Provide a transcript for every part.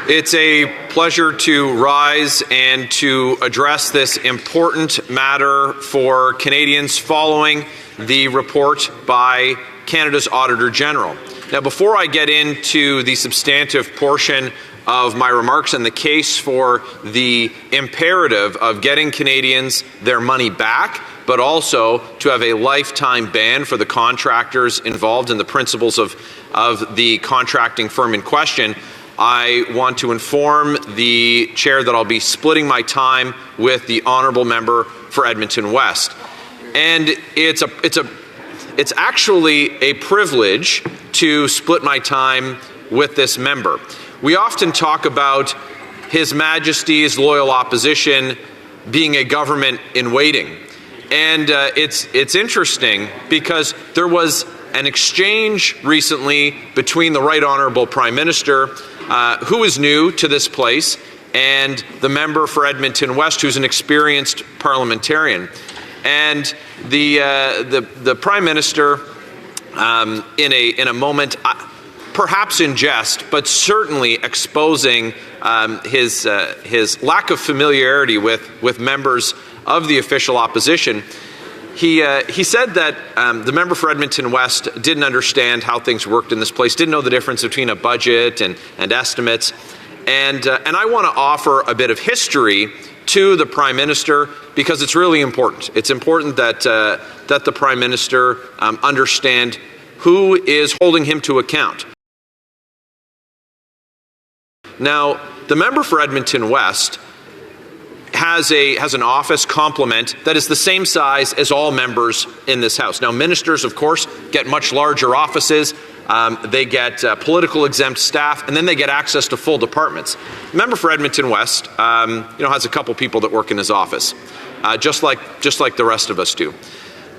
It's a pleasure to rise and to address this important matter for Canadians following the report by Canada's Auditor General. Now, before I get into the substantive portion of my remarks and the case for the imperative of getting Canadians their money back, but also to have a lifetime ban for the contractors involved and the principles of the contracting firm in question, I want to inform the chair that I'll be splitting my time with the honourable member for Edmonton West. And it's actually a privilege to split my time with this member. We often talk about His Majesty's loyal opposition being a government in waiting. And it's interesting because there was an exchange recently between the Right Honourable Prime Minister, who is new to this place, and the member for Edmonton West, who's an experienced parliamentarian. And the Prime Minister, in a moment, perhaps in jest, but certainly exposing his lack of familiarity with members of the official opposition, he said that the member for Edmonton West didn't understand how things worked in this place, didn't know the difference between a budget and estimates. And I want to offer a bit of history to the Prime Minister because it's really important. It's important that the Prime Minister understand who is holding him to account. Now, the member for Edmonton West has an office complement that is the same size as all members in this House. Now, ministers, of course, get much larger offices. They get political exempt staff, and then they get access to full departments. The member for Edmonton West, has a couple people that work in his office, just like the rest of us do.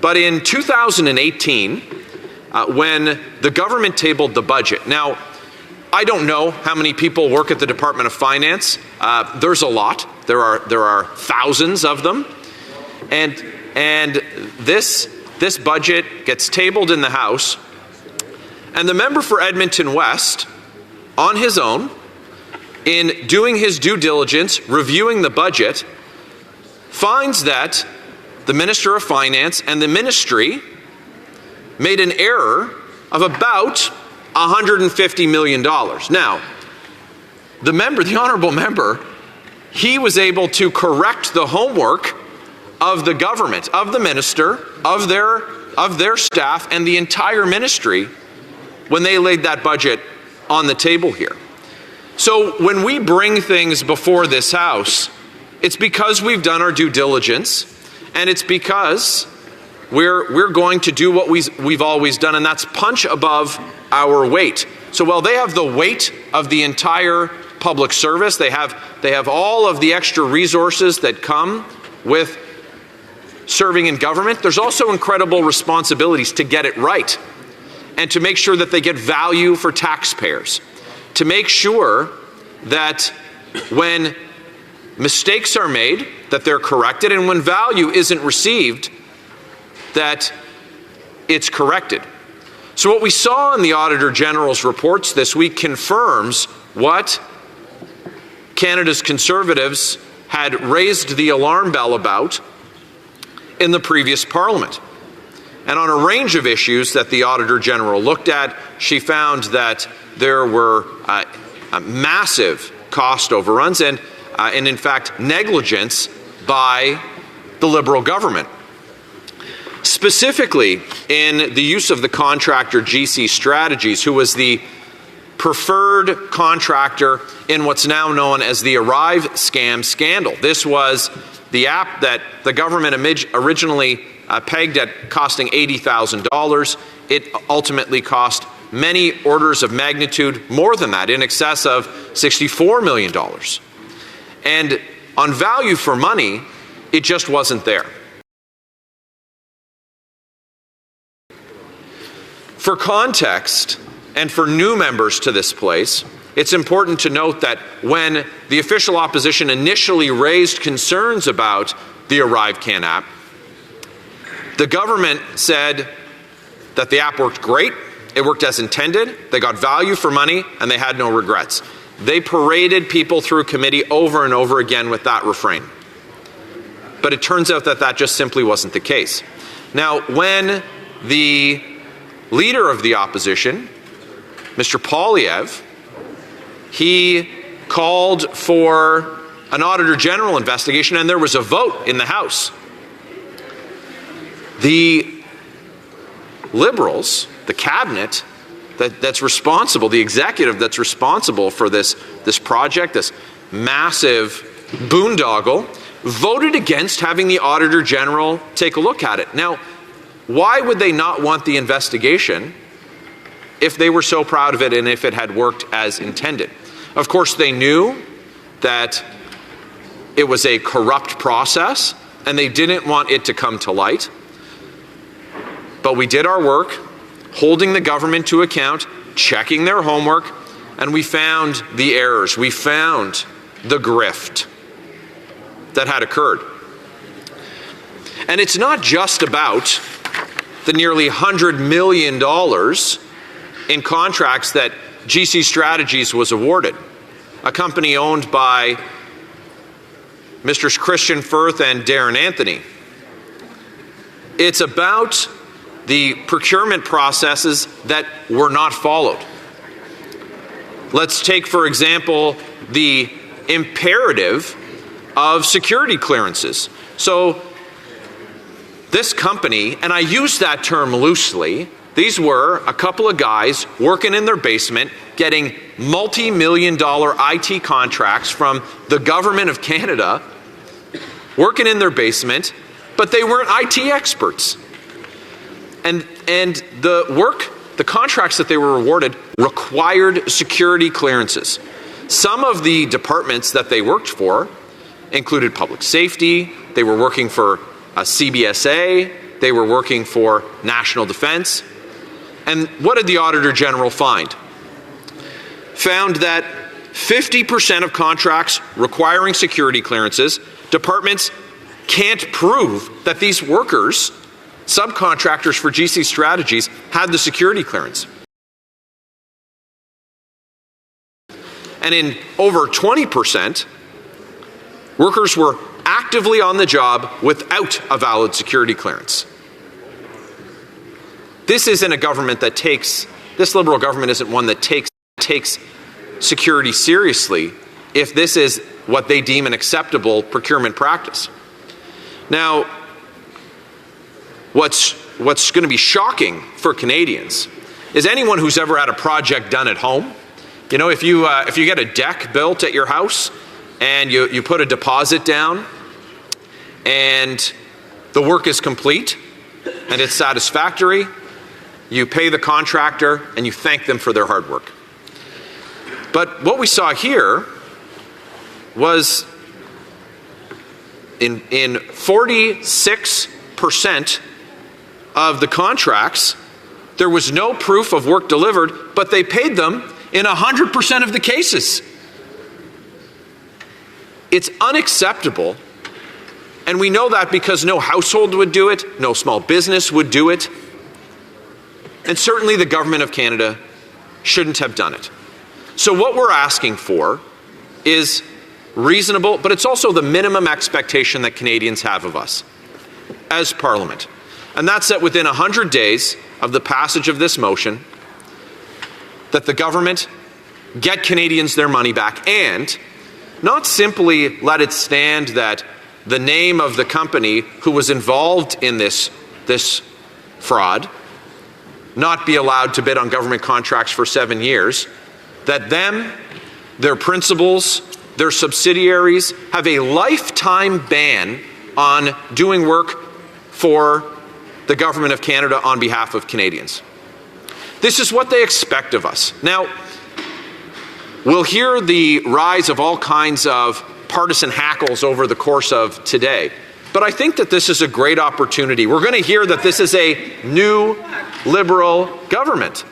But in 2018, when the government tabled the budget, now, I don't know how many people work at the Department of Finance. There's a lot. There are thousands of them, and this budget gets tabled in the House, and the member for Edmonton West, on his own, in doing his due diligence, reviewing the budget, finds that the Minister of Finance and the Ministry made an error of about $150 million. Now, the honourable member, he was able to correct the homework of the government, of the minister, of their staff, and the entire ministry when they laid that budget on the table here. So when we bring things before this House, it's because we've done our due diligence, and it's because we're going to do what we've always done, and that's punch above our weight. So while they have the weight of the entire public service, they have all of the extra resources that come with serving in government, there's also incredible responsibilities to get it right and to make sure that they get value for taxpayers, to make sure that when mistakes are made, that they're corrected, and when value isn't received, that it's corrected. So what we saw in the Auditor General's reports this week confirms what Canada's Conservatives had raised the alarm bell about in the previous Parliament. And on a range of issues that the Auditor General looked at, she found that there were massive cost overruns and in fact, negligence by the Liberal government. Specifically, in the use of the contractor GC Strategies, who was the preferred contractor in what's now known as the Arrive scam scandal. This was the app that the government originally pegged at costing $80,000. It ultimately cost many orders of magnitude more than that, in excess of $64 million. And on value for money, it just wasn't there. For context, and for new members to this place, it's important to note that when the official opposition initially raised concerns about the ArriveCan app, the government said that the app worked great, it worked as intended, they got value for money, and they had no regrets. They paraded people through committee over and over again with that refrain. But it turns out that that just simply wasn't the case. Now, when the leader of the opposition, Mr. Poilievre, he called for an Auditor General investigation, and there was a vote in the House. The Liberals, the cabinet that's responsible, the executive that's responsible for this project, this massive boondoggle, voted against having the Auditor General take a look at it. Now, why would they not want the investigation if they were so proud of it and if it had worked as intended? Of course, they knew that it was a corrupt process and they didn't want it to come to light. But we did our work, holding the government to account, checking their homework, and we found the errors. We found the grift that had occurred. And it's not just about the nearly $100 million in contracts that GC Strategies was awarded, a company owned by Mr. Christian Firth and Darren Anthony. It's about the procurement processes that were not followed. Let's take, for example, the imperative of security clearances. So this company, and I use that term loosely, these were a couple of guys working in their basement getting multi-million-dollar IT contracts from the government of Canada, working in their basement, but they weren't IT experts. And the contracts that they were awarded required security clearances. Some of the departments that they worked for included public safety, they were working for a CBSA, they were working for national defense. And what did the Auditor General find? Found that 50% of contracts requiring security clearances, departments can't prove that these workers, subcontractors for GC Strategies, had the security clearance. And in over 20%, workers were actively on the job without a valid security clearance. This isn't a government that this Liberal government isn't one that takes security seriously if this is what they deem an acceptable procurement practice. Now, what's going to be shocking for Canadians is anyone who's ever had a project done at home. You know, if you get a deck built at your house and you put a deposit down and the work is complete and it's satisfactory, you pay the contractor and you thank them for their hard work. But what we saw here was in 46% of the contracts, there was no proof of work delivered, but they paid them in 100% of the cases. It's unacceptable, and we know that because no household would do it, no small business would do it, and certainly the government of Canada shouldn't have done it. So what we're asking for is reasonable, but it's also the minimum expectation that Canadians have of us as Parliament. And that's that within 100 days of the passage of this motion, that the government get Canadians their money back and not simply let it stand that the name of the company who was involved in this fraud not be allowed to bid on government contracts for 7 years, that them, their principals, their subsidiaries have a lifetime ban on doing work for the government of Canada on behalf of Canadians. This is what they expect of us. Now, we'll hear the rise of all kinds of partisan hackles over the course of today, but I think that this is a great opportunity. We're going to hear that this is a new Liberal government.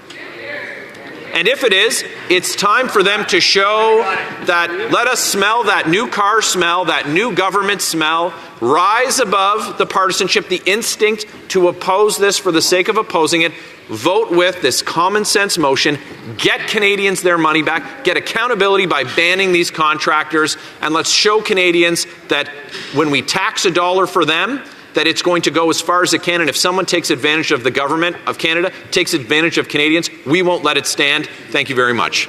And if it is, it's time for them to show that, let us smell that new car smell, that new government smell, rise above the partisanship, the instinct to oppose this for the sake of opposing it, vote with this common sense motion, get Canadians their money back, get accountability by banning these contractors, and let's show Canadians that when we tax a dollar for them, that it's going to go as far as it can, and if someone takes advantage of the government of Canada, takes advantage of Canadians, we won't let it stand. Thank you very much.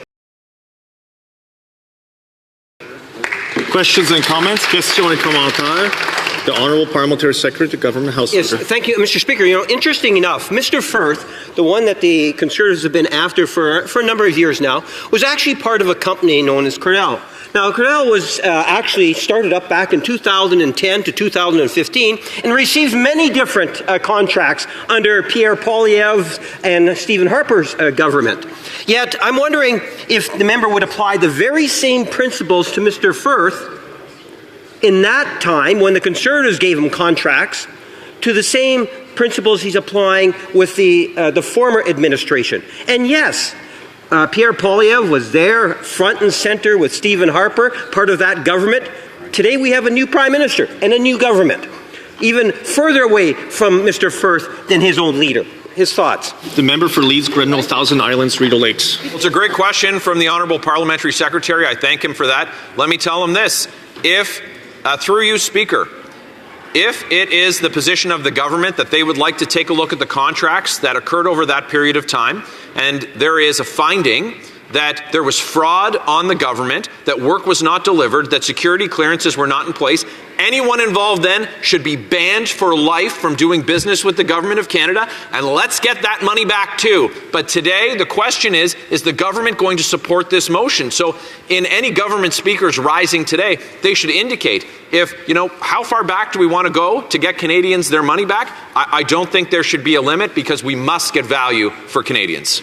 Questions and comments? Question et commentaire. The Honourable Parliamentary Secretary to Government House Yes, Leader. thank you, Mr. Speaker. You know, interesting enough, Mr. Firth, the one that the Conservatives have been after for a number of years now, was actually part of a company known as Cordell. Now, Cordell was actually started up back in 2010 to 2015 and received many different contracts under Pierre Poilievre and Stephen Harper's government. Yet, I'm wondering if the member would apply the very same principles to Mr. Firth in that time when the Conservatives gave him contracts to the same principles he's applying with the former administration. And yes, Pierre Poilievre was there front and center with Stephen Harper, part of that government. Today we have a new Prime Minister and a new government, even further away from Mr. Firth than his own leader. His thoughts. The member for Leeds, Grenville, Thousand Islands, Rideau Lakes. Well, it's a great question from the Honourable Parliamentary Secretary. I thank him for that. Let me tell him this. If, through you, Speaker, if it is the position of the government that they would like to take a look at the contracts that occurred over that period of time, and there is a finding that there was fraud on the government, that work was not delivered, that security clearances were not in place, anyone involved then should be banned for life from doing business with the government of Canada, and let's get that money back too. But today, the question is the government going to support this motion? So in any government speakers rising today, they should indicate if, how far back do we want to go to get Canadians their money back? I don't think there should be a limit because we must get value for Canadians.